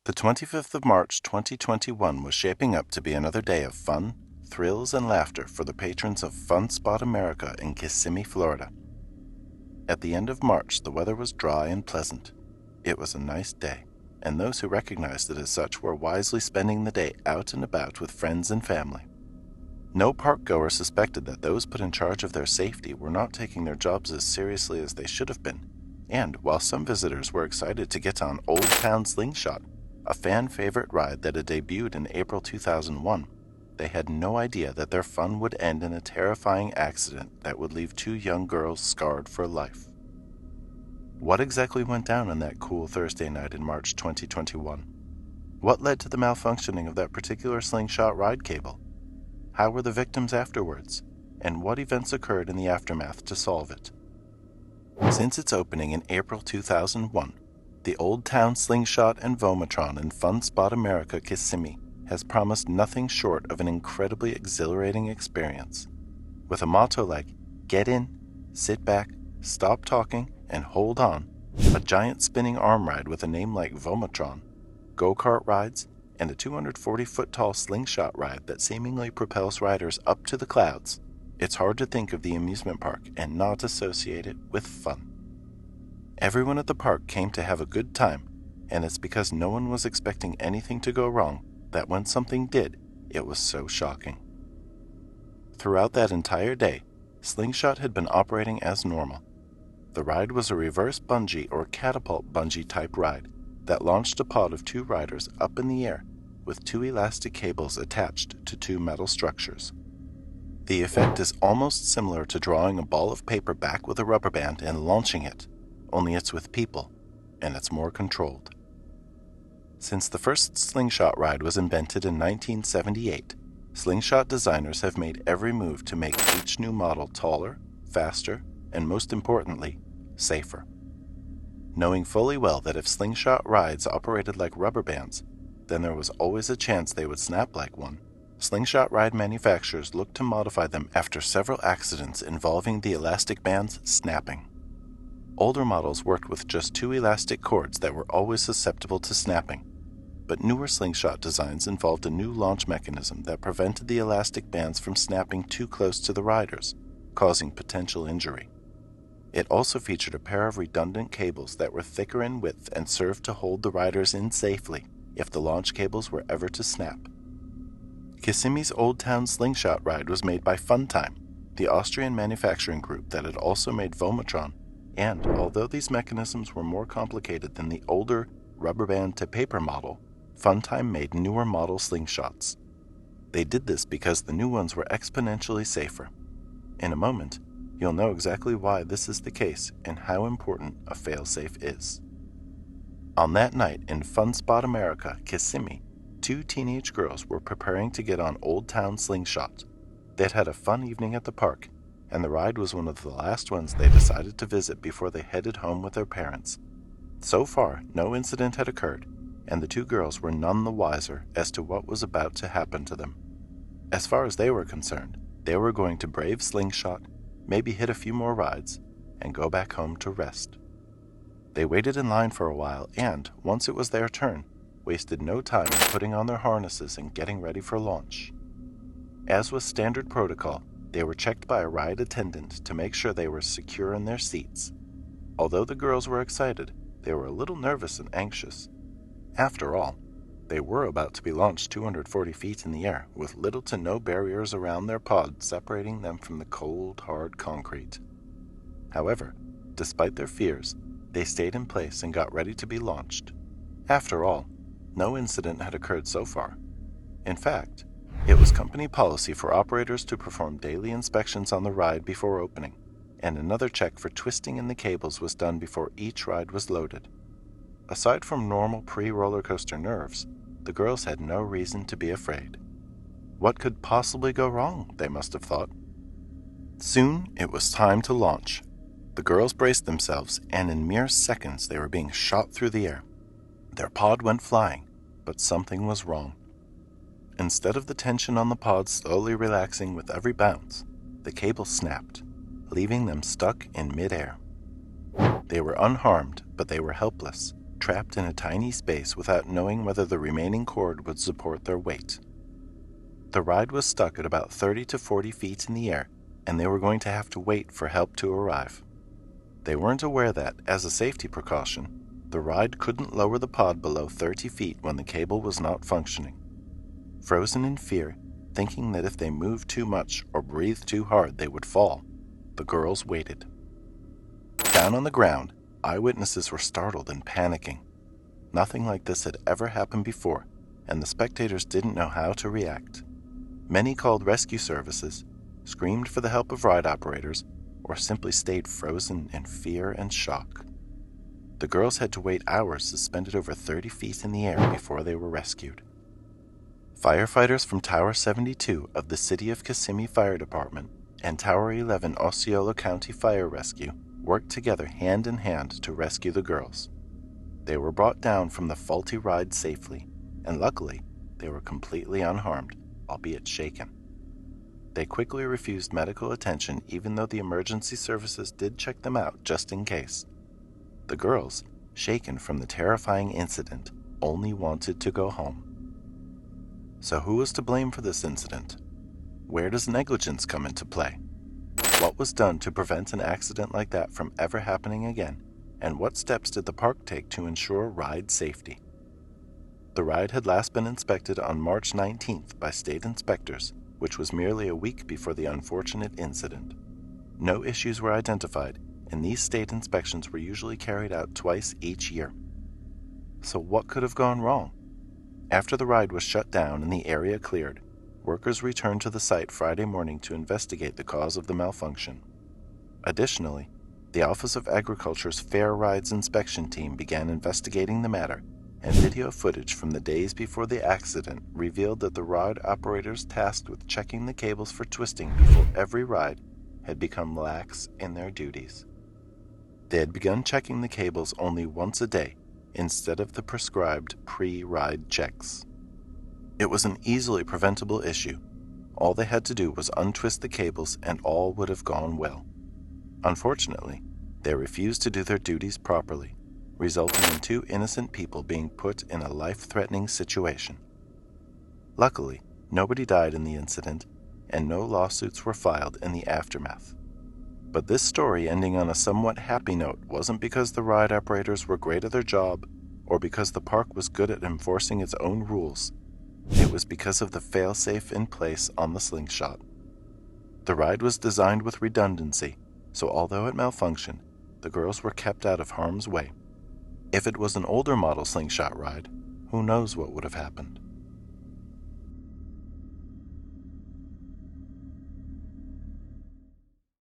The 25th of March 2021 was shaping up to be another day of fun, thrills, and laughter for the patrons of Fun Spot America in Kissimmee, Florida. At the end of March, the weather was dry and pleasant. It was a nice day, and those who recognized it as such were wisely spending the day out and about with friends and family. No park-goer suspected that those put in charge of their safety were not taking their jobs as seriously as they should have been, and while some visitors were excited to get on OldTown SlingShot, a fan-favorite ride that had debuted in April 2001, they had no idea that their fun would end in a terrifying accident that would leave two young girls scarred for life. What exactly went down on that cool Thursday night in March 2021? What led to the malfunctioning of that particular slingshot ride cable? How were the victims afterwards? And what events occurred in the aftermath to solve it? Since its opening in April 2001, the OldTown SlingShot and Vomatron in Fun Spot America Kissimmee has promised nothing short of an incredibly exhilarating experience. With a motto like, "Get in, sit back, stop talking, and hold on," a giant spinning arm ride with a name like Vomatron, go-kart rides, and a 240-foot-tall slingshot ride that seemingly propels riders up to the clouds, it's hard to think of the amusement park and not associate it with fun. Everyone at the park came to have a good time, and it's because no one was expecting anything to go wrong that when something did, it was so shocking. Throughout that entire day, Slingshot had been operating as normal. The ride was a reverse bungee or catapult bungee type ride that launched a pod of two riders up in the air with two elastic cables attached to two metal structures. The effect is almost similar to drawing a ball of paper back with a rubber band and launching it, only it's with people, and it's more controlled. Since the first slingshot ride was invented in 1978, slingshot designers have made every move to make each new model taller, faster, and most importantly, safer. Knowing fully well that if slingshot rides operated like rubber bands, then there was always a chance they would snap like one, slingshot ride manufacturers looked to modify them after several accidents involving the elastic bands snapping. Older models worked with just two elastic cords that were always susceptible to snapping, but newer slingshot designs involved a new launch mechanism that prevented the elastic bands from snapping too close to the riders, causing potential injury. It also featured a pair of redundant cables that were thicker in width and served to hold the riders in safely if the launch cables were ever to snap. Kissimmee's OldTown SlingShot ride was made by Funtime, the Austrian manufacturing group that had also made Vomatron, and although these mechanisms were more complicated than the older rubber band to paper model, Funtime made newer model slingshots. They did this because the new ones were exponentially safer. In a moment, you'll know exactly why this is the case and how important a failsafe is. On that night in Fun Spot America, Kissimmee, two teenage girls were preparing to get on OldTown SlingShot. They'd had a fun evening at the park, and the ride was one of the last ones they decided to visit before they headed home with their parents. So far, no incident had occurred, and the two girls were none the wiser as to what was about to happen to them. As far as they were concerned, they were going to brave Slingshot, maybe hit a few more rides, and go back home to rest. They waited in line for a while and, once it was their turn, wasted no time in putting on their harnesses and getting ready for launch. As was standard protocol, they were checked by a ride attendant to make sure they were secure in their seats. Although the girls were excited, they were a little nervous and anxious. After all, they were about to be launched 240 feet in the air with little to no barriers around their pod separating them from the cold, hard concrete. However, despite their fears, they stayed in place and got ready to be launched. After all, no incident had occurred so far. In fact, it was company policy for operators to perform daily inspections on the ride before opening, and another check for twisting in the cables was done before each ride was loaded. Aside from normal pre-roller coaster nerves, the girls had no reason to be afraid. What could possibly go wrong, they must have thought. Soon it was time to launch. The girls braced themselves, and in mere seconds they were being shot through the air. Their pod went flying, but something was wrong. Instead of the tension on the pod slowly relaxing with every bounce, the cable snapped, leaving them stuck in midair. They were unharmed, but they were helpless, trapped in a tiny space without knowing whether the remaining cord would support their weight. The ride was stuck at about 30 to 40 feet in the air, and they were going to have to wait for help to arrive. They weren't aware that, as a safety precaution, the ride couldn't lower the pod below 30 feet when the cable was not functioning. Frozen in fear, thinking that if they moved too much or breathed too hard they would fall, the girls waited. Down on the ground, eyewitnesses were startled and panicking. Nothing like this had ever happened before, and the spectators didn't know how to react. Many called rescue services, screamed for the help of ride operators, or simply stayed frozen in fear and shock. The girls had to wait hours suspended over 30 feet in the air before they were rescued. Firefighters from Tower 72 of the City of Kissimmee Fire Department and Tower 11 Osceola County Fire Rescue worked together hand in hand to rescue the girls. They were brought down from the faulty ride safely, and luckily, they were completely unharmed, albeit shaken. They quickly refused medical attention even though the emergency services did check them out just in case. The girls, shaken from the terrifying incident, only wanted to go home. So who was to blame for this incident? Where does negligence come into play? What was done to prevent an accident like that from ever happening again? And what steps did the park take to ensure ride safety? The ride had last been inspected on March 19th by state inspectors, which was merely a week before the unfortunate incident. No issues were identified, and these state inspections were usually carried out twice each year. So what could have gone wrong? After the ride was shut down and the area cleared, workers returned to the site Friday morning to investigate the cause of the malfunction. Additionally, the Office of Agriculture's Fair Rides Inspection Team began investigating the matter, and video footage from the days before the accident revealed that the ride operators tasked with checking the cables for twisting before every ride had become lax in their duties. They had begun checking the cables only once a day, instead of the prescribed pre-ride checks. It was an easily preventable issue. All they had to do was untwist the cables and all would have gone well. Unfortunately, they refused to do their duties properly, resulting in 2 innocent people being put in a life-threatening situation. Luckily, nobody died in the incident, and no lawsuits were filed in the aftermath. But this story ending on a somewhat happy note wasn't because the ride operators were great at their job or because the park was good at enforcing its own rules. It was because of the fail-safe in place on the SlingShot. The ride was designed with redundancy, so although it malfunctioned, the girls were kept out of harm's way. If it was an older model SlingShot ride, who knows what would have happened.